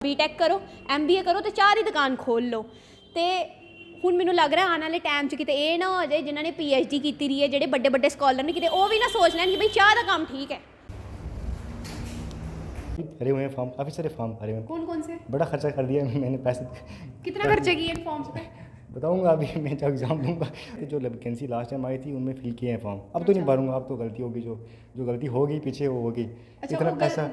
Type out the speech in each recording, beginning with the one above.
BTech करो MBA करो तो चाह दी दुकान खोल लो। तो ਹੁਣ ਮੈਨੂੰ ਲੱਗ ਰਿਹਾ ਆਉਣ ਵਾਲੇ ਟਾਈਮ 'ਚ ਕਿਤੇ ਇਹ ਨਾ ਹੋ ਜਾਏ ਜਿਨ੍ਹਾਂ ਨੇ PhD ਕੀਤੀ ਰਹੀ ਹੈ ਜਿਹੜੇ ਵੱਡੇ ਵੱਡੇ ਸਕਾਲਰ ਨੇ ਕਿਤੇ ਉਹ ਵੀ ਨਾ ਸੋਚ ਲੈਣ ਕਿ ਬਈ ਚਾਹ ਦਾ ਕੰਮ ठीक है। भरे हुए हैं फॉर्म, काफ़ी सारे फॉर्म भरे हुए हैं। कौन कौन से? बड़ा खर्चा कर दिया मैंने पैसे। कितना खर्चा किए इन फॉर्म्स पे? बताऊंगा अभी मैं जब एग्ज़ाम दूंगा। जो वैकेंसी लास्ट टाइम आई थी उनमें फिल किए हैं फॉर्म। अब तो नहीं भरूंगा, अब तो गलती होगी, जो गलती हो गई पीछे वो होगी। इतना पैसा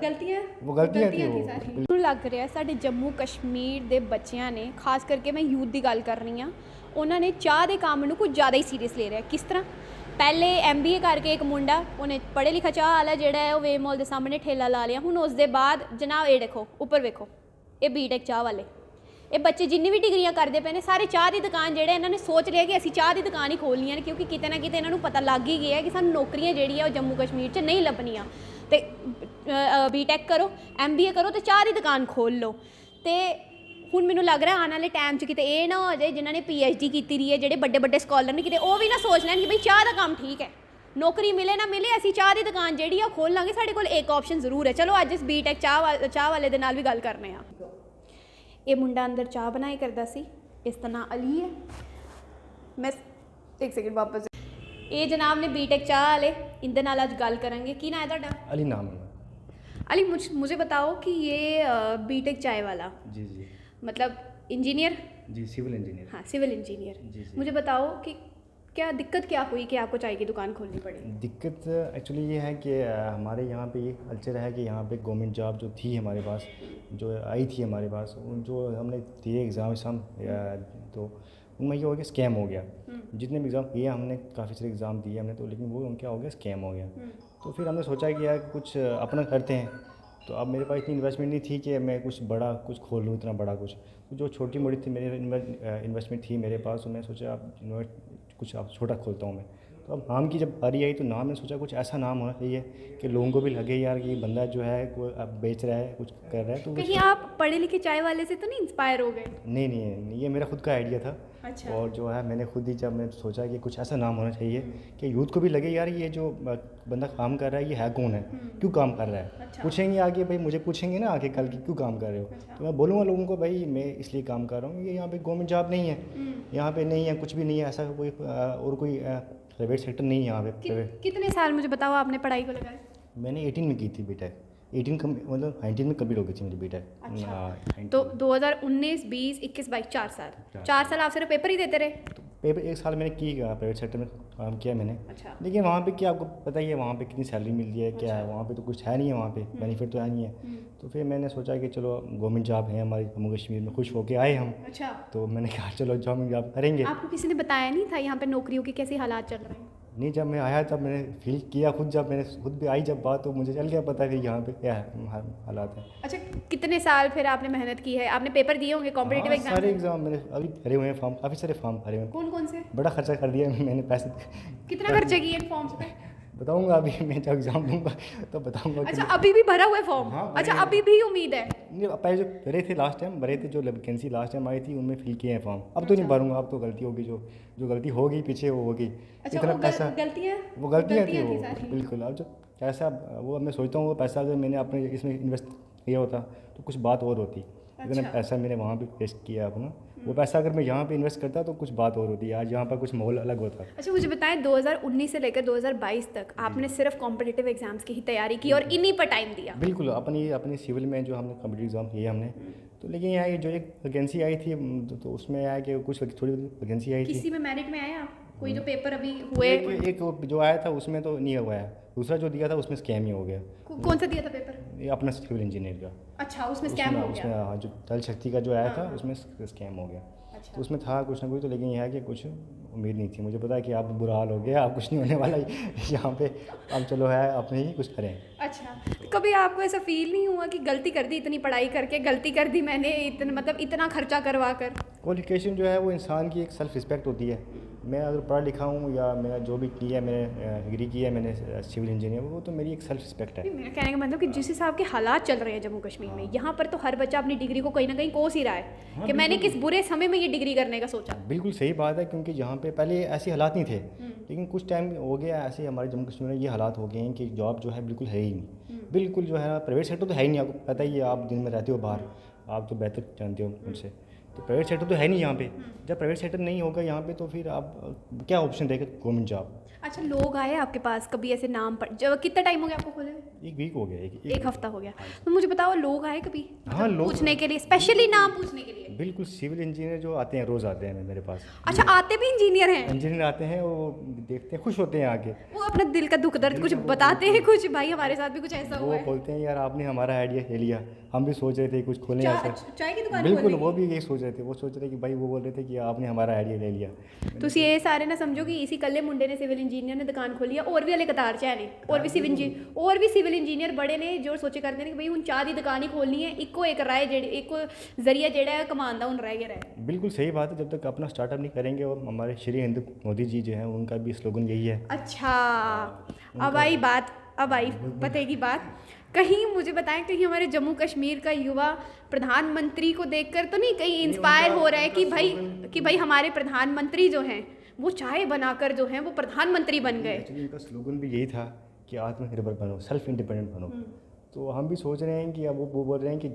वो गलतियाँ थी वो। ਮੈਨੂੰ ਲੱਗ ਰਿਹਾ ਸਾਡੇ ਜੰਮੂ ਕਸ਼ਮੀਰ ਦੇ ਬੱਚਿਆਂ ਨੇ, ਖਾਸ ਕਰਕੇ ਮੈਂ ਯੂਥ ਦੀ ਗੱਲ ਕਰ ਰਹੀ ਹਾਂ, ਉਹਨਾਂ ਨੇ ਚਾਹ ਦੇ ਕੰਮ ਨੂੰ ਕੁਝ ਜ਼ਿਆਦਾ ਹੀ ਸੀਰੀਅਸ ਲੈ ਰਿਹਾ। ਕਿਸ ਤਰ੍ਹਾਂ ਪਹਿਲੇ MBA ਕਰਕੇ ਇੱਕ ਮੁੰਡਾ ਉਹਨੇ ਪੜ੍ਹੇ ਲਿਖਾ ਚਾਹ ਵਾਲਾ ਜਿਹੜਾ ਹੈ ਉਹ ਵੇ ਮੋਲ ਦੇ ਸਾਹਮਣੇ ਠੇਲਾ ਲਾ ਲਿਆ। ਹੁਣ ਉਸ ਦੇ ਬਾਅਦ ਜਨਾਬ ਇਹ ਦੇਖੋ ਉੱਪਰ ਵੇਖੋ, ਇਹ BTech ਚਾਹ ਵਾਲੇ ਇਹ ਬੱਚੇ ਜਿੰਨੀ ਵੀ ਡਿਗਰੀਆਂ ਕਰਦੇ ਪਏ ਨੇ ਸਾਰੇ ਚਾਹ ਦੀ ਦੁਕਾਨ ਜਿਹੜੇ ਇਹਨਾਂ ਨੇ ਸੋਚ ਲਿਆ ਕਿ ਅਸੀਂ ਚਾਹ ਦੀ ਦੁਕਾਨ ਹੀ ਖੋਲ੍ਹਣੀ ਹੈ, ਕਿਉਂਕਿ ਕਿਤੇ ਨਾ ਕਿਤੇ ਇਹਨਾਂ ਨੂੰ ਪਤਾ ਲੱਗ ਹੀ ਗਿਆ ਕਿ ਸਾਨੂੰ ਨੌਕਰੀਆਂ ਜਿਹੜੀਆਂ ਉਹ ਜੰਮੂ ਕਸ਼ਮੀਰ 'ਚ ਨਹੀਂ ਲੱਭਣੀਆਂ। ਤੇ BTech ਕਰੋ MBA ਕਰੋ ਤੇ ਚਾਹ ਦੀ ਦੁਕਾਨ ਖੋਲ੍ਹ ਲਓ। ਤੇ ਹੁਣ ਮੈਨੂੰ ਲੱਗ ਰਿਹਾ ਆਉਣ ਵਾਲੇ ਟਾਈਮ 'ਚ ਕਿਤੇ ਇਹ ਨਾ ਹੋ ਜਾਏ ਜਿਨ੍ਹਾਂ ਨੇ PhD ਕੀਤੀ ਰਹੀ ਹੈ ਜਿਹੜੇ ਵੱਡੇ ਵੱਡੇ ਸਕਾਲਰ ਨੇ ਕਿਤੇ ਉਹ ਵੀ ਨਾ ਸੋਚ ਲੈਣ ਕਿ ਬਈ ਚਾਹ ਦਾ ਕੰਮ ਠੀਕ ਹੈ, ਨੌਕਰੀ ਮਿਲੇ ਨਾ ਮਿਲੇ ਅਸੀਂ ਚਾਹ ਦੀ ਦੁਕਾਨ ਜਿਹੜੀ ਆ ਖੋਲ੍ਹ ਲਾਂਗੇ। ਸਾਡੇ ਕੋਲ ਇੱਕ ਆਪਸ਼ਨ ਜ਼ਰੂਰ ਹੈ। ਚਲੋ ਅੱਜ ਇਸ BTech ਚਾਹ ਵਾਲੇ ਦੇ ਨਾਲ ਵੀ ਗੱਲ ਕਰਨੇ ਆ। ਇਹ ਮੁੰਡਾ ਅੰਦਰ ਚਾਹ ਬਣਾਈ ਕਰਦਾ ਸੀ, ਇਸ ਦਾ ਨਾਂ ਅਲੀ ਹੈ। ਮੈਂ ਇੱਕ ਸੈਕਿੰਡ ਵਾਪਸ ਇਹ ਜਨਾਬ ਨੇ BTech ਚਾਹ वाले इनके नाल आज गल करेंगे। की ना है ਤੁਹਾਡਾ? अली नाम है। अली मुझे बताओ कि ये BTech चाय वाला जी मतलब इंजीनियर? जी सिविल इंजीनियर। हाँ सिविल इंजीनियर। जी। मुझे बताओ कि क्या दिक्कत क्या हुई कि आपको चाय की दुकान खोलनी पड़ी? दिक्कत एक्चुअली ये है कि हमारे यहाँ पे ये कल्चर है कि यहाँ पे गवर्नमेंट जॉब जो थी हमारे पास, जो आई थी हमारे पास, जो हमने दिए एग्ज़ाम तो उनमें ये हो गया स्कैम हो गया। जितने भी एग्ज़ाम दिए हमने, काफ़ी सारे एग्ज़ाम दिए हमने, तो लेकिन वो क्या हो गया स्कैम हो गया। तो फिर हमने सोचा कि यार कुछ अपना करते हैं। तो अब मेरे पास इतनी इन्वेस्टमेंट नहीं थी कि मैं कुछ बड़ा कुछ खोल लूँ, इतना बड़ा कुछ। तो जो छोटी मोटी थी मेरी इन्वेस्टमेंट थी मेरे पास, तो मैं सोचा अब कुछ अब छोटा खोलता हूँ मैं। तो अब नाम की जब बारी आई तो नाम में सोचा कुछ ऐसा नाम होना चाहिए कि लोगों को भी लगे यार कि बंदा जो है कोई अब बेच रहा है, कुछ कर रहा है। तो कहीं आप पढ़े लिखे चाय वाले से तो नहीं इंस्पायर हो गए? नहीं, ये मेरा खुद का आइडिया था। अच्छा। और जो है मैंने खुद ही जब मैं सोचा कि कुछ ऐसा नाम होना चाहिए कि यूथ को भी लगे यार ये जो बंदा काम कर रहा है ये है कौन है, क्यों काम कर रहा है। अच्छा। पूछेंगे आगे भाई, मुझे पूछेंगे ना आगे कल की क्यों काम कर रहे हो। अच्छा। तो मैं बोलूँगा लोगों को भाई मैं इसलिए काम कर रहा हूँ, ये यहाँ पे गवर्नमेंट जॉब नहीं है, यहाँ पे नहीं है, कुछ भी नहीं है ऐसा कोई और कोई प्राइवेट सेक्टर नहीं है यहाँ पे प्राइवेट। कितने साल मुझे बताओ आपने पढ़ाई को लगाया? मैंने 18 में की थी BTech, 18 मतलब 19 में कंप्लीट हो गई थी मेरी BTech। अच्छा। तो 2019 20 21 22 4 साल आप सिर्फ पेपर ही देते रहे? तो पेपर 1 साल मैंने की प्राइवेट सेक्टर में काम किया मैंने। अच्छा। लेकिन वहाँ पे क्या आपको पता ही है वहाँ पे कितनी सैलरी मिलती है, क्या है वहाँ पे तो कुछ है नहीं है, वहाँ पे बेनिफिट तो है नहीं है। तो फिर मैंने सोचा कि चलो गवर्नमेंट जॉब है हमारी जम्मू कश्मीर में, खुश होके आए हम। अच्छा। तो मैंने कहा चलो गवर्नमेंट जॉब करेंगे। आपको किसी ने बताया नहीं था यहाँ पे नौकरियों के कैसे हालात चल रहे हैं? नहीं, जब मैं आया तब मैंने फील किया खुद, जब मैंने खुद भी आई जब बात तो मुझे चल गया पता कि यहाँ पे क्या है हालात है। अच्छा, कितने साल फिर आपने मेहनत की है? आपने पेपर दिए होंगे कॉम्पिटिटिव एग्जाम? सारे एग्जाम मैंने अभी भरे हुए हैं फॉर्म, काफ़ी सारे फॉर्म भरे हुए हैं। कौन कौन से? बड़ा खर्चा कर दिया मैंने पैसे। कितना खर्चा किए इन फॉर्म्स पे? बताऊंगा अभी मैं जब एग्ज़ाम दूंगा तो बताऊंगा। अच्छा, अभी भी भरा हुआ है फॉर्म? हाँ, अच्छा, अभी भी उम्मीद है? नहीं, पहले जो भरे थे लास्ट टाइम भरे थे, जो वैकेंसी लास्ट टाइम आई थी उनमें फिल किए हैं फॉर्म। अब तो नहीं भरूंगा, अब तो गलती होगी, जो गलती होगी पीछे वो होगी। अच्छा, इतना वो पैसा गलतियाँ थी वो बिल्कुल। अब जो पैसा वो अब मैं सोचता हूँ वो पैसा अगर मैंने अपने इसमें इन्वेस्ट किया होता तो कुछ बात और होती। इतना पैसा मैंने वहाँ पे वेस्ट किया अपना, वो पैसा अगर मैं यहाँ पे इन्वेस्ट करता तो कुछ बात और होती, आज यहाँ पर कुछ माहौल अलग होता। अच्छा, मुझे बताएं 2019 से लेकर 2022 तक आपने सिर्फ कॉम्पिटिटिव एग्जाम्स की ही तैयारी की और इन्हीं पर टाइम दिया? बिल्कुल, अपनी सिविल में जो हमने कॉम्पिटिटिव एग्जाम किए हमने। तो लेकिन यहाँ ये जो एक वैकेंसी आई थी तो उसमें आया कि कुछ थोड़ी वैकेंसी आई थी। किसी में मेरिट में आया कोई जो पेपर अभी हुए? एक जो आया था उसमें तो नहीं हुआ है, दूसरा जो दिया था उसमें स्कैम ही हो गया। कौन सा दिया था पेपर? ये अपना सिविल इंजीनियर का। अच्छा, उसमें स्कैम हो गया? उसमें हाँ, जो जल शक्ति का जो आया था उसमें स्कैम हो गया। अच्छा। तो उसमें था कुछ ना कुछ, तो लेकिन यह है कि कुछ उम्मीद नहीं थी। मुझे पता है कि आप बुरा हाल हो गया, आप कुछ नहीं होने वाला यहाँ पे, अब चलो है अपने ही कुछ करें। अच्छा, तो कभी आपको ऐसा फील नहीं हुआ कि गलती कर दी, इतनी पढ़ाई करके गलती कर दी मैंने, इतना खर्चा करवा कर? क्वालिफिकेशन जो है वो इंसान की एक सेल्फ रिस्पेक्ट होती है। मैं अगर पढ़ा लिखा हूँ या मेरा जो भी किया है, मैंने डिग्री की है मैंने सिविल इंजीनियर, वो तो मेरी एक सेल्फ रिस्पेक्ट है। मेरा कहने का मतलब कि जिस हिसाब के हालात चल रहे हैं जम्मू कश्मीर में, यहाँ पर तो हर बच्चा अपनी डिग्री को कहीं ना कहीं कोस ही रहा है कि मैंने किस बुरे समय में ये डिग्री करने का सोचा। बिल्कुल सही बात है, क्योंकि यहाँ पे पहले ऐसे हालात नहीं थे, लेकिन कुछ टाइम हो गया ऐसे हमारे जम्मू कश्मीर में ये हालात हो गए हैं कि जॉब जो है बिल्कुल है ही नहीं। बिल्कुल जो है प्राइवेट सेक्टर तो है ही नहीं, आपको पता ही है, आप दिन में रहते हो बाहर, आप तो बेहतर जानते हो मुझसे। तो प्राइवेट सेक्टर तो है नहीं यहाँ पे। जब प्राइवेट सेक्टर नहीं होगा यहाँ पे तो फिर आप क्या ऑप्शन रहेगा गवर्नमेंट जॉब। अच्छा, लोग आए आपके पास कभी ऐसे नाम पर, जब कितना टाइम हो गया आपको खोले हुए? 1 वीक हो गया, एक हफ्ता हो गया। तो मुझे बताओ, लोग आए कभी हाँ, लोग पूछने के लिए, स्पेशली नाम पूछने के लिए? बिल्कुल सिविल इंजीनियर जो आते हैं रोज़ आते हैं मेरे पास। अच्छा, आते भी इंजीनियर हैं? इंजीनियर आते हैं, वो देखते हैं, खुश होते हैं आके। वो अपना दिल का दुख दर्द कुछ बताते हैं, कुछ भाई हमारे साथ भी कुछ ऐसा वो हुआ है? बोलते हैं यार आपने हमारा आइडिया ले लिया, हम भी सोच रहे थे कुछ खोलें ऐसा। चाय की दुकान बिल्कुल, खोलने वो भी यही सोच रहे थे। वो सोच रहे कि भाई, वो बोल रहे थे कि आपने हमारा आइडिया ले लिया। ਤੁਸੀਂ ਇਹ ਸਾਰੇ ਨਾ ਸਮਝੋ ਕਿ ਇਸੀ ਕੱਲੇ ਮੁੰਡੇ ਨੇ ਸਿਵਲ ਇੰਜੀਨੀਅਰ ਨੇ ਦੁਕਾਨ ਖੋਲੀ ਆ, ਹੋਰ ਵੀ ਹਲੇ ਕਤਾਰ 'ਚ ਹੈ ਨੇ, ਹੋਰ ਵੀ ਸਿਵਲ ਇੰਜੀਨੀਅਰ ਬੜੇ ਨੇ ਜੋ ਸੋਚੇ ਕਰਦੇ ਨੇ ਕਿ ਬਈ ਹੁਣ ਚਾਹ ਦੀ ਦੁਕਾਨ ਹੀ ਖੋਲਣੀ ਹੈ। ਇੱਕੋ ਇੱਕ ਰਾਹ ਜਿਹੜੀ ਇੱਕੋ ਜ਼ਰੀਆ ਜਿਹੜਾ ਹੈ ਕਮਾਉਣ ਦਾ ਹੁਣ ਰਹਿ ਗਿਆ ਹੈ। बिल्कुल सही बात है। जब तक अपना स्टार्टअप नहीं करेंगे, और हमारे श्री हिंदू मोदी जी जो हैं उनका भी स्लोगन यही है। अच्छा, अब आई पते की बात। कहीं मुझे बताएं, कहीं हमारे जम्मू कश्मीर का युवा प्रधानमंत्री को देखकर तो नहीं कहीं इंस्पायर हो रहा है कि भाई हमारे प्रधानमंत्री जो हैं वो चाय बनाकर जो हैं वो प्रधानमंत्री बन गए? एक्चुअली उनका स्लोगन भी यही था कि आत्मनिर्भर बनो, सेल्फ इंडिपेंडेंट बनो। तो हम भी सोच रहे हैं कि अब वो बोल रहे हैं कि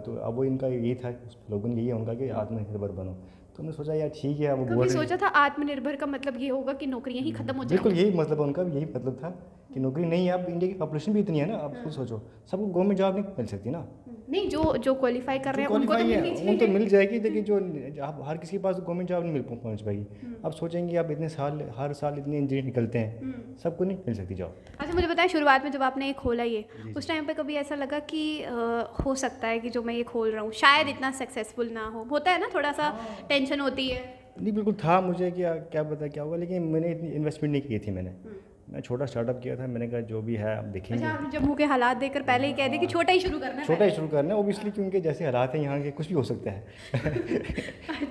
तो अब वो इनका यही था, स्लोगन यही है उनका कि आत्मनिर्भर बनो। तो हमने सोचा यार ठीक है, अब वो बोल कभी रहे हैं। सोचा था आत्मनिर्भर का मतलब ये होगा कि नौकरियां ही खत्म हो जाएंगी? बिल्कुल यही मतलब है उनका, यही मतलब था कि नौकरी नहीं है। अब इंडिया की पॉपुलेशन भी इतनी है ना, आप खुद सोचो, सबको गवर्नमेंट जॉब नहीं मिल सकती ना। नहीं, जो क्वालिफाई कर रहे हैं उनको तो मिलनी उनको तो मिल जाएगी, लेकिन जो आप हर किसी के पास गवर्नमेंट जॉब नहीं मिल पहुंच पाएगी। अब सोचेंगे आप इतने साल, हर साल इतने इंजीनियर निकलते हैं, सबको नहीं मिल सकती जॉब। अच्छा, मुझे बताएं, शुरुआत में जब आपने ये खोला ये, उस टाइम पे कभी ऐसा लगा कि हो सकता है कि जो मैं ये खोल रहा हूँ शायद इतना सक्सेसफुल ना हो? होता है ना, थोड़ा सा टेंशन होती है। नहीं, बिल्कुल था मुझे क्या क्या पता क्या होगा, लेकिन मैंने इतनी इन्वेस्टमेंट नहीं की थी। मैं छोटा स्टार्टअप किया था। मैंने कहा जो भी है आप देखेंगे। अच्छा, आपने जम्मू के हालात देखकर पहले ही कह दिया कि छोटा ही शुरू करना है? छोटा ही शुरू करना है ओबियसली, क्योंकि जैसे हालात हैं यहाँ के, कुछ भी हो सकता है।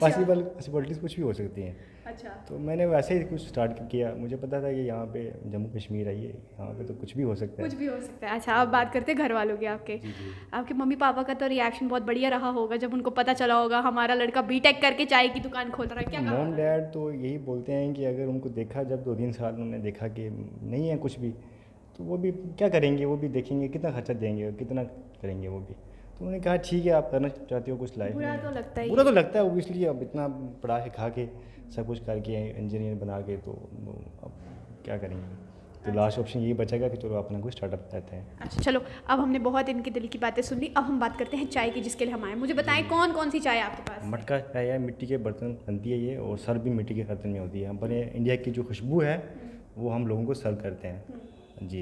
पॉसिबिलिटीज़ कुछ भी हो सकती हैं। अच्छा, तो मैंने वैसे ही कुछ स्टार्ट किया। मुझे पता था कि यहाँ पे जम्मू कश्मीर है, ये यहाँ पे तो कुछ भी हो सकता है। कुछ भी हो सकता है। अच्छा, अब बात करते हैं घर वालों की। आपके मम्मी पापा का तो रिएक्शन बहुत बढ़िया रहा होगा जब उनको पता चला होगा हमारा लड़का बीटेक करके चाय की दुकान खोल रहा है। क्या कहा? मॉम डैड तो यही बोलते हैं कि अगर उनको देखा, जब 2-3 साल उन्होंने देखा कि नहीं है कुछ भी, तो वो भी क्या करेंगे, वो भी देखेंगे कितना खर्चा देंगे, कितना करेंगे वो भी। तो उन्होंने कहा ठीक है, आप करना चाहते हो कुछ लाइफ में। बुरा तो लगता है, बुरा तो लगता है ओबियसली। अब इतना पढ़ा के खा के सब कुछ करके इंजीनियर बना के, तो अब क्या करेंगे। तो लास्ट ऑप्शन यही बचेगा कि चलो अपना कोई स्टार्टअप करते हैं। अच्छा, चलो, अब हमने बहुत इनके दिल की बातें सुन ली। अब हम बात करते हैं चाय की, जिसके लिए हम आए। मुझे बताएं कौन कौन सी चाय है आपके पास? मटका चाय है, मिट्टी के बर्तन बनती है ये, और सर्व भी मिट्टी के बर्तन में होती है। अपने इंडिया की जो खुशबू है वो हम लोगों को सर्व करते हैं। जी।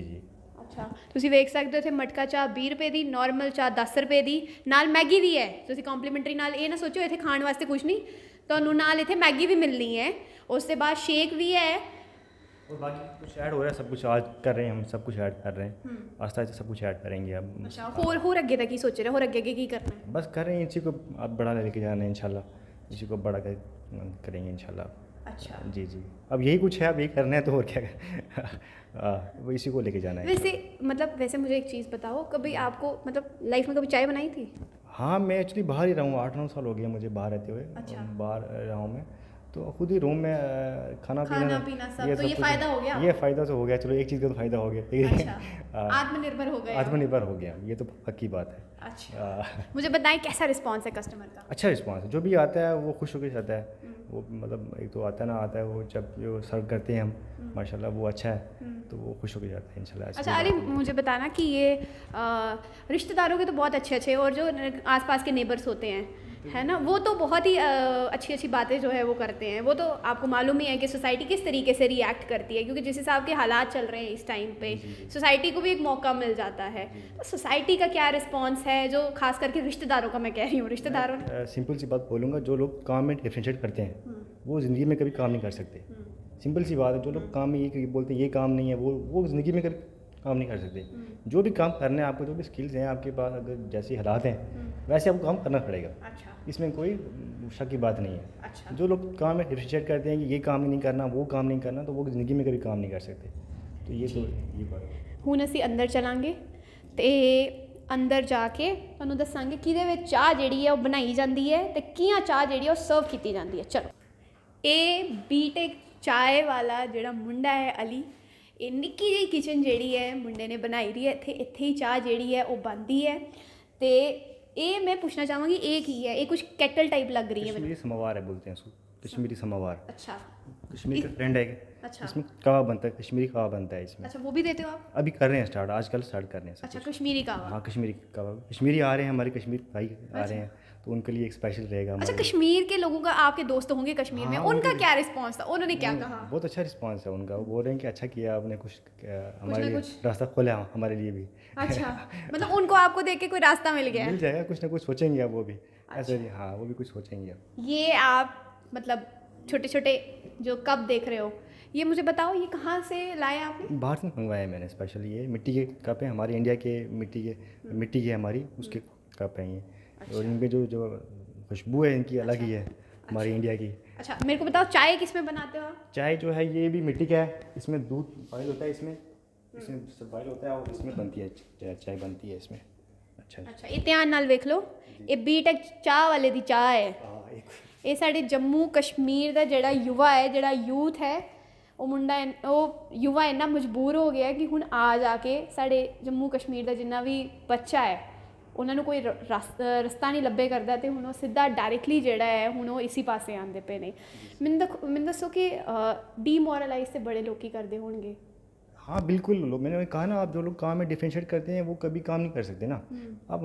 अच्छा, ਤੁਸੀਂ ਵੇਖ ਸਕਦੇ ਹੋ ਇੱਥੇ ਮਟਕਾ ਚਾਹ 20 ਰੁਪਏ ਦੀ, ਨਾਰਮਲ ਚਾਹ 10 ਰੁਪਏ ਦੀ, ਨਾਲ ਮੈਗੀ ਵੀ ਹੈ। ਤੁਸੀਂ ਕੰਪਲੀਮੈਂਟਰੀ ਨਾਲ ਇਹ ਨਾ ਸੋਚੋ ਇੱਥੇ ਖਾਣ ਵਾਸਤੇ ਕੁਝ ਨਹੀਂ, ਤੁਹਾਨੂੰ ਨਾਲ ਇੱਥੇ ਮੈਗੀ ਵੀ ਮਿਲਣੀ ਹੈ। ਉਸ ਤੋਂ ਬਾਅਦ ਸ਼ੇਕ ਵੀ है, और बाकी कुछ ऐड हो रहा है, सब कुछ आज कर रहे हैं, हम सब कुछ ऐड कर रहे हैं। आस्ता आस्ता सब कुछ ऐड करेंगे अब। अच्छा, ਹੋਰ ਅੱਗੇ ਦਾ ਕੀ ਸੋਚ ਰਹੇ ਹੋ? ਹੋਰ ਅੱਗੇ ਕੀ करना है? बस कर रहे हैं, इसी को अब बड़ा लेके जाना है इंशाल्लाह। इसी को बड़ा करेंगे इंशाल्लाह। अच्छा, जी। अब यही कुछ है, अब यही करना है, तो और क्या। वो इसी को लेके जाना है। वैसे मुझे एक चीज़ बताओ, कभी आपको मतलब लाइफ में कभी चाय बनाई थी? हाँ, मैं एक्चुअली बाहर ही रहा हूँ, 8-9 साल हो गया मुझे बाहर रहते हुए। अच्छा। बाहर रहा हूँ मैं, तो खुद ही रूम में खाना पीना सब, तो ये फ़ायदा हो गया? ये फ़ायदा तो हो गया, चलो एक चीज़ का तो फ़ायदा हो गया। अच्छा, आत्मनिर्भर हो गए? आत्मनिर्भर हो गया, ये तो पक्की बात है। अच्छा, मुझे बताएं कैसा रिस्पांस है कस्टमर का? अच्छा रिस्पांस है, जो भी आता है वो खुश होकर जाता है। वो मतलब एक तो आता है वो जब जो सर्व करते हैं हम, माशाल्लाह वो अच्छा है, तो वो खुश होकर जाता है इंशाल्लाह। अच्छा, अरे मुझे बताना कि ये रिश्तेदारों के तो बहुत अच्छे और जो आसपास के नेबर्स होते हैं, है ना, वो तो बहुत ही अच्छी बातें जो है वो करते हैं। वो तो आपको मालूम ही है कि सोसाइटी किस तरीके से रिएक्ट करती है, क्योंकि जिस हिसाब के हालात चल रहे हैं इस टाइम पे, सोसाइटी को भी एक मौका मिल जाता है। तो सोसाइटी का क्या रिस्पॉन्स है, जो खास करके रिश्तेदारों का मैं कह रही हूँ, रिश्तेदारों सिंपल सी बात बोलूँगा, जो लोग काम में डिफ्रेंशिएट करते हैं वो ज़िंदगी में कभी काम नहीं कर सकते। सिंपल सी बात है, जो लोग काम में ये बोलते हैं ये काम नहीं है, वो ज़िंदगी में कभी काम नहीं कर सकते। जो भी काम करना है आपको, जो भी स्किल्स हैं आपके पास, अगर जैसे हालात हैं वैसे आपको काम करना पड़ेगा। अच्छा, इसमें कोई शक की बात नहीं है। अच्छा, जो लोग काम में डिफ्रेंशिएट करते हैं कि ये काम नहीं करना, वो काम नहीं करना, तो वो ज़िंदगी में कभी काम नहीं कर सकते। तो ये बात। ਹੁਣ ਅਸੀਂ ਅੰਦਰ ਚਲਾਂਗੇ ਤੇ ਅੰਦਰ ਜਾ ਕੇ ਤੁਹਾਨੂੰ ਦੱਸਾਂਗੇ ਕਿਹਦੇ ਵਿੱਚ ਚਾਹ ਜਿਹੜੀ ਹੈ ਉਹ ਬਣਾਈ ਜਾਂਦੀ ਹੈ ਤੇ ਕਿਆਂ ਚਾਹ ਜਿਹੜੀ ਹੈ ਉਹ ਸਰਵ ਕੀਤੀ ਜਾਂਦੀ ਹੈ। ਚਲੋ, ਇਹ ਬੀਟੈਕ ਚਾय ਵਾਲਾ ਜਿਹੜਾ ਮੁੰਡਾ ਹੈ ਅਲੀ, ਇਹ ਨਿੱਕੀ ਜਿਹੀ ਕਿਚਨ ਜਿਹੜੀ ਹੈ ਮੁੰਡੇ ਨੇ ਬਣਾਈ ਦੀ ਹੈ। ਇੱਥੇ ਹੀ ਚਾਹ ਜਿਹੜੀ ਹੈ ਉਹ ਬਣਦੀ ਹੈ ਤੇ ये मैं पूछना चाहूँगी एक ही है, ये कुछ केटल टाइप लग रही है कश्मीरी समोवार है, बोलते हैं उसको कश्मीरी समोवार। अच्छा कश्मीर का ट्रेंड है कि अच्छा इसमें कबाब बनता है, कश्मीरी कबाब बनता है इसमें। अच्छा, वो भी देते हो आप? अभी कर रहे हैं स्टार्ट, आजकल स्टार्ट कर रहे हैं सब अच्छा, कुछ। कश्मीरी का। हाँ कश्मीरी कबाब, कश्मीरी आ रहे हैं हमारे कश्मीर भाई आ रहे हैं, तो उनके लिए एक स्पेशल रहेगा अच्छा, हमारे। कश्मीर के लोगों का, आपके दोस्त होंगे कश्मीर में, हाँ, उनका उनके- क्या रिस्पॉन्स था, उन्होंने क्या कहा? बहुत अच्छा रिस्पांस है उनका, वो बोल रहे हैं कि अच्छा किया आपने, कुछ हमारे ना लिए कुछ। रास्ता खोला हमारे लिए भी। अच्छा, मतलब उनको आपको देख के कोई रास्ता मिल गया है? मिल जाएगा, कुछ ना कुछ सोचेंगे अब वो भी ऐसे अच्छा। ही, हाँ वो भी कुछ सोचेंगे अब। ये आप मतलब छोटे छोटे जो कप देख रहे हो, ये मुझे बताओ ये कहाँ से लाए आपने? बाहर से मंगवाया है मैंने स्पेशल, ये मिट्टी के कप है हमारे इंडिया के, मिट्टी के हमारी उसके कप हैं ये। और इनके जो जो खुशबू है इनकी अलग ही है हमारी इंडिया की। अच्छा, मेरे को बताओ चाय किस में बनाते हो आप? चाय जो है ये भी मिट्टी का है, इसमें दूध बॉयल होता है, इसमें सब बॉयल होता है और इसमें बनती है चाय बनती है इसमें। अच्छा अच्छा, ਇਹ ਧਿਆਨ ਨਾਲ ਵੇਖ ਲਓ, ਇਹ ਬੀਟੈਕ ਚਾਹ ਵਾਲੇ ਦੀ ਚਾਹ ਹੈ। हाँ एक ਇਹ ਸਾਡੇ ਜੰਮੂ ਕਸ਼ਮੀਰ ਦਾ ਜਿਹੜਾ ਯੁਵਾ ਹੈ, ਜਿਹੜਾ ਯੂਥ ਹੈ, ਉਹ ਮੁੰਡਾ ਉਹ ਯੁਵਾ ਇੰਨਾ ਮਜਬੂਰ ਹੋ ਗਿਆ ਕਿ ਹੁਣ ਆ ਜਾ ਕੇ ਸਾਡੇ ਜੰਮੂ ਕਸ਼ਮੀਰ ਦਾ ਜਿੰਨਾ ਵੀ ਬੱਚਾ ਹੈ ਉਹਨਾਂ ਨੂੰ ਕੋਈ ਰਸਤਾ ਨਹੀਂ ਲੱਭੇ ਕਰਦਾ, ਤੇ ਹੁਣ ਉਹ ਸਿੱਧਾ ਡਾਇਰੈਕਟਲੀ ਜਿਹੜਾ ਹੈ ਹੁਣ ਉਹ ਇसी ਪਾਸੇ ਆਉਂਦੇ ਪਏ ਨੇ। ਮੈਨੂੰ ਦੱਸੋ ਕਿ ਡੀਮੋਰਲਾਈਜ਼ ਤੇ ਬੜੇ ਲੋਕੀ ਕਰਦੇ ਹੋਣਗੇ। हाँ बिल्कुल, लोग मैंने कहा ना, आप जो लोग काम में डिफरेंशिएट करते हैं वो कभी काम नहीं कर सकते ना। अब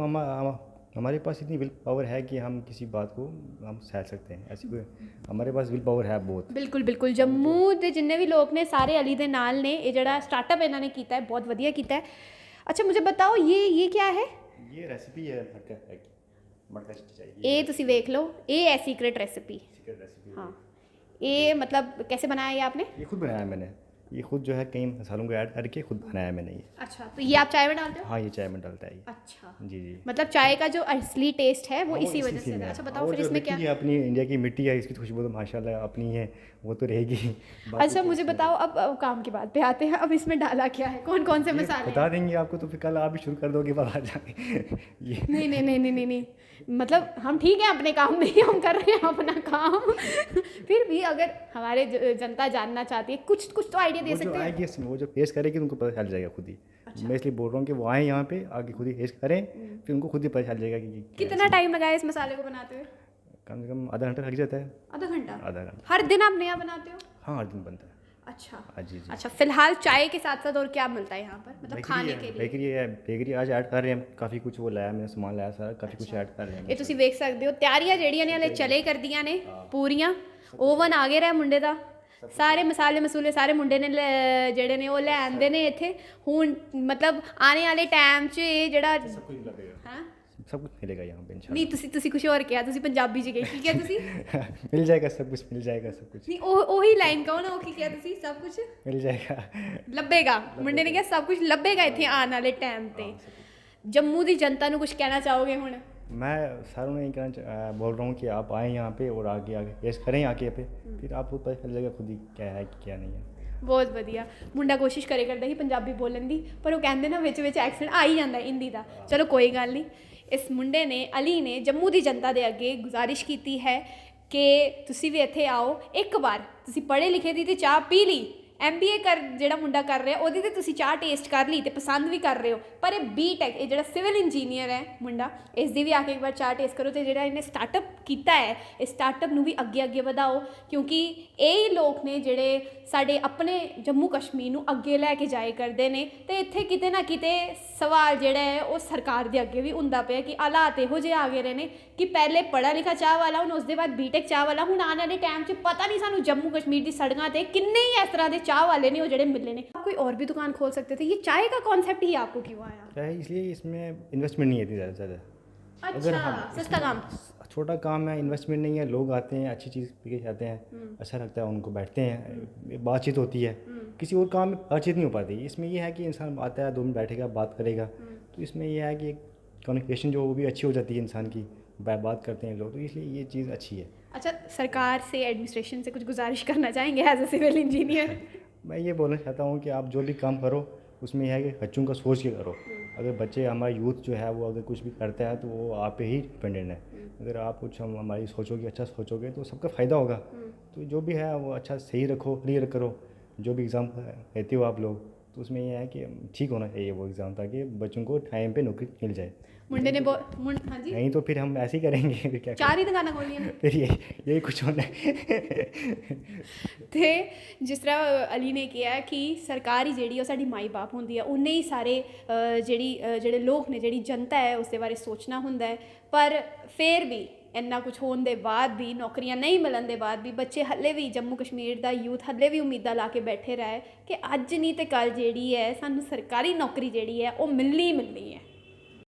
हमारे पास इतनी विल पावर है कि हम किसी बात को हम सह सकते हैं, ऐसी कोई हमारे पास विल पावर है बहुत। ਬਿਲਕੁਲ ਬਿਲकुल, ਜੰਮੂ ਦੇ ਜਿੰਨੇ ਵੀ ਲੋਕ ਨੇ ਸਾਰੇ ਅਲੀ ਦੇ ਨਾਲ ਨੇ। ਇਹ ਜਿਹੜਾ ਸਟਾਰਟਅਪ ਇਹਨਾਂ ਨੇ ਕੀਤਾ ਹੈ ਬਹੁਤ ਵਧੀਆ ਕੀਤਾ ਹੈ। अच्छा, मुझे बताओ ये क्या है? ये रेसिपी है मटका चाहिए, ਇਹ ਤੁਸੀਂ ਵੇਖ ਲਓ, ਇਹ है सीक्रेट रेसिपी। Secret recipe. हाँ, ये मतलब कैसे बनाया ये आपने? ये खुद बनाया मैंने, ये खुद जो है कई मसालों को ऐड करके खुद बनाया मैंने ये। अच्छा, तो ये आप चाय में डालते हो? हाँ ये चाय में डालता है ये। अच्छा, जी जी। मतलब चाय का जो असली टेस्ट है वो हाँ, इसी वजह इसी से में है। है। अच्छा बताओ और फिर जो इसमें मिट्टी क्या? है, अपनी इंडिया की मिट्टी है, इसकी खुशबू तो माशाल्लाह अपनी है, वो तो रहेगी। अच्छा, मुझे बताओ अब काम की बात पे आते हैं। अब इसमें डाला क्या है, कौन कौन से मसाले बता हैं? देंगे आपको, तो फिर कल आप भी शुरू कर दोगे बाहर जाके। ये नहीं नहीं नहीं नहीं नहीं नहीं, मतलब हम ठीक है अपने काम में ही हम कर रहे हैं अपना काम। फिर भी अगर हमारे जनता जानना चाहती है, कुछ कुछ तो आइडिया दे वो जो सकते हैं। आएगी इसमें, वो जो फेस करेगी उनको पता चल जाएगा खुद ही। मैं इसलिए बोल रहा हूँ कि वो आए यहाँ पे आगे खुद ही फेस करें, फिर उनको खुद ही पता चल जाएगा कि क्या कितना टाइम लगाया इस मसाले को बनाते हुए? कम से कम आधा घंटा लग जाता है। आधा घंटा? आधा घंटा, हर दिन आप नया बनाते हो? हाँ हर दिन बनता है। अच्छा हाँ जी जी। अच्छा, फिलहाल चाय के साथ साथ और क्या मिलता है यहाँ पर, मतलब खाने के लिए? बेकरी है, बेकरी आज ऐड कर रहे हैं, काफ़ी कुछ वो लाया मैंने, सामान लाया सारा, काफ़ी कुछ ऐड कर रहे हैं। ਇਹ ਤੁਸੀਂ ਵੇਖ ਸਕਦੇ ਹੋ ਤਿਆਰੀਆਂ ਜਿਹੜੀਆਂ ਨੇ ਹਲੇ ਚਲੇ ਕਰਦੀਆਂ ਨੇ ਪੂਰੀਆਂ। ਓਵਨ ਆ ਗਿਆ ਮੁੰਡੇ ਦਾ, ਸਾਰੇ ਮਸਾਲੇ ਸਾਰੇ ਮੁੰਡੇ ਨੇ ਜਿਹੜੇ ਨੇ ਉਹ ਲੈ ਆਂਦੇ ਨੇ ਇੱਥੇ। ਹੁਣ ਮਤਲਬ ਆਉਣੇ ਵਾਲੇ ਟਾਈਮ 'ਚ ਇਹ ਜਿਹੜਾ सब कुछ लगेगा, ਹਾਂ सब कुछ मिलेगा यहाँ पे इंशाल्लाह। ਨਹੀਂ, ਤੁਸੀਂ ਕੁਝ ਹੋਰ ਕਿਹਾ, ਤੁਸੀਂ ਪੰਜਾਬੀ 'ਚ ਗਏ ਕੀ ਕਿਹਾ ਤੁਸੀਂ? मिल जाएगा सब कुछ, मिल जाएगा सब कुछ, ਨਹੀਂ ਉਹੀ ਲਾਈਨ ਕਹੋ ਨਾ, ਉਹ ਕੀ ਕਿਹਾ ਤੁਸੀਂ? ਸਭ ਕੁਝ मिल जाएगा। ਲੱਭੇਗਾ। ਮੁੰਡੇ ਨੇ ਕਿਹਾ ਸਭ ਕੁਝ ਲੱਭੇਗਾ ਇੱਥੇ ਆਉਣ ਵਾਲੇ ਟਾਈਮ ਤੇ। ਜੰਮੂ ਦੀ ਜਨਤਾ ਨੂੰ ਕੁਝ ਕਹਿਣਾ ਚਾਹੋਗੇ ਹੁਣ? मैं सारों ने बोल रहा हूँ कि आप आएँ यहाँ पे और आगे आगे पेश करें आके पे, फिर आपको पता चल जाएगा खुद ही क्या है क्या नहीं है। ਬਹੁਤ ਵਧੀਆ। ਮੁੰਡਾ ਕੋਸ਼ਿਸ਼ ਕਰੇ ਕਰਦਾ ਸੀ ਪੰਜਾਬੀ ਬੋਲਣ ਦੀ, ਪਰ ਉਹ ਕਹਿੰਦੇ ਨਾ ਵਿੱਚ ਵਿੱਚ ਐਕਸੈਂਟ ਆ ਹੀ ਜਾਂਦਾ ਹਿੰਦੀ ਦਾ। ਚਲੋ ਕੋਈ ਗੱਲ ਨਹੀਂ। ਇਸ ਮੁੰਡੇ ਨੇ, ਅਲੀ ਨੇ, ਜੰਮੂ ਦੀ ਜਨਤਾ ਦੇ ਅੱਗੇ ਗੁਜ਼ਾਰਿਸ਼ ਕੀਤੀ ਹੈ ਕਿ ਤੁਸੀਂ ਵੀ ਇੱਥੇ ਆਓ, ਇੱਕ ਵਾਰ ਤੁਸੀਂ ਪੜ੍ਹੇ ਲਿਖੇ ਦੀ ਤੇ ਚਾਹ ਪੀ ਲਈ, MBA ਕਰ ਜਿਹੜਾ ਮੁੰਡਾ ਕਰ ਰਿਹਾ ਉਹਦੀ ਤੇ ਤੁਸੀਂ ਚਾਹ ਟੇਸਟ ਕਰ ਲਈ ਤੇ ਪਸੰਦ ਵੀ ਕਰ ਰਹੇ ਹੋ, ਪਰ ਇਹ BTech, ਇਹ ਜਿਹੜਾ ਸਿਵਲ ਇੰਜੀਨੀਅਰ ਹੈ ਮੁੰਡਾ, ਇਸ ਦੀ ਵੀ ਆ ਕੇ ਇੱਕ ਵਾਰ ਚਾਹ ਟੇਸਟ ਕਰੋ। ਤੇ ਜਿਹੜਾ ਇਹਨੇ ਸਟਾਰਟਅਪ ਕੀਤਾ ਹੈ, ਇਸ ਸਟਾਰਟਅਪ ਨੂੰ ਵੀ ਅੱਗੇ ਅੱਗੇ ਵਧਾਓ, ਕਿਉਂਕਿ ਇਹ ਹੀ ਲੋਕ ਨੇ ਜਿਹੜੇ ਸਾਡੇ ਆਪਣੇ ਜੰਮੂ ਕਸ਼ਮੀਰ ਨੂੰ ਅੱਗੇ ਲੈ ਕੇ ਜਾਏ ਕਰਦੇ ਨੇ। ਤੇ ਇੱਥੇ ਕਿਤੇ ਨਾ ਕਿਤੇ ਸਵਾਲ ਜਿਹੜਾ ਹੈ ਉਹ ਸਰਕਾਰ ਦੇ ਅੱਗੇ ਵੀ ਹੁੰਦਾ ਪਿਆ ਕਿ ਹਾਲਾਤ ਇਹੋ ਜਿਹੇ ਆ ਗਏ ਰਹੇ ਨੇ ਕਿ ਪਹਿਲੇ ਪੜ੍ਹਾ ਲਿਖਾ ਚਾਹ ਵਾਲਾ, ਹੁਣ ਉਸ ਦੇ ਬਾਅਦ BTech ਚਾਹ ਵਾਲਾ, ਹੁਣ ਆਉਣ ਵਾਲੇ टाइम 'ਚ पता नहीं सानू जम्मू कश्मीर की सड़कों पर किन्ने ही इस तरह के चाह वाले ने वो जड़े मिले ने। आप कोई और भी दुकान खोल सकते थे, ये चाय का कॉन्सेप्ट ही आपको क्यों आया? क्या है, इसलिए इसमें इन्वेस्टमेंट नहीं है इतनी ज़्यादा। अच्छा, सस्ता काम। छोटा काम है, इन्वेस्टमेंट नहीं है, लोग आते हैं अच्छी चीज़ पी के जाते हैं, अच्छा लगता है उनको, बैठते हैं, बातचीत होती है। किसी और काम में बातचीत नहीं हो पाती। इसमें यह है कि इंसान आता है, 2 मिनट बैठेगा, बात करेगा, तो इसमें यह है कि कम्युनिकेशन जो वो भी अच्छी हो जाती है इंसान की, बात करते हैं लोग, तो इसलिए ये चीज़ अच्छी है। अच्छा, सरकार से, एडमिनिस्ट्रेशन से कुछ गुजारिश करना चाहेंगे एज ए सिविल इंजीनियर? मैं ये बोलना चाहता हूँ कि आप जो भी काम करो उसमें यह है कि बच्चों का सोच के करो। अगर बच्चे, हमारा यूथ जो है वो अगर कुछ भी करता है तो वो आप पे ही डिपेंडेंट है। अगर आप कुछ हमारी सोचोगे, अच्छा सोचोगे, तो सबका फ़ायदा होगा। तो जो भी है वो अच्छा सही रखो, क्लियर करो। जो भी एग्ज़ाम देते हो आप लोग, तो उसमें ये है कि ठीक होना चाहिए वो एग्ज़ाम, ताकि बच्चों को टाइम पे नौकरी मिल जाए। मुंडे ने हाँ जी नहीं तो फिर हम ऐसे ही करेंगे, फिर क्या 4 ही दुकाना खोलियां करें? फिर यही कुछ होना है। ਤੇ ਜਿਸ ਤਰ੍ਹਾਂ ਅਲੀ ਨੇ ਕਿਹਾ ਕਿ ਸਰਕਾਰ ਹੀ ਜਿਹੜੀ ਉਹ ਸਾਡੀ ਮਾਈ ਬਾਪ ਹੁੰਦੀ ਹੈ, ਉਹਨੇ ਹੀ ਸਾਰੇ ਜਿਹੜੇ ਲੋਕ ਨੇ, ਜਿਹੜੀ ਜਨਤਾ ਹੈ, ਉਸ ਦੇ ਬਾਰੇ ਸੋਚਣਾ ਹੁੰਦਾ ਹੈ। ਪਰ ਫਿਰ ਵੀ ਇੰਨਾ ਕੁਝ ਹੋਣ ਦੇ ਬਾਅਦ ਵੀ, ਨੌਕਰੀਆਂ ਨਹੀਂ ਮਿਲਣ ਦੇ ਬਾਅਦ ਵੀ, ਬੱਚੇ ਹੱਲੇ ਵੀ, ਜੰਮੂ ਕਸ਼ਮੀਰ ਦਾ ਯੂਥ ਹੱਲੇ ਵੀ ਉਮੀਦਾਂ ਲਾ ਕੇ ਬੈਠੇ ਰਹੇ ਕਿ ਅੱਜ ਨਹੀਂ ਤੇ ਕੱਲ੍ਹ ਜਿਹੜੀ ਹੈ ਸਾਨੂੰ ਸਰਕਾਰੀ ਨੌਕਰੀ ਜਿਹੜੀ ਹੈ ਉਹ ਮਿਲਣੀ ਹੀ ਮਿਲਣੀ ਹੈ।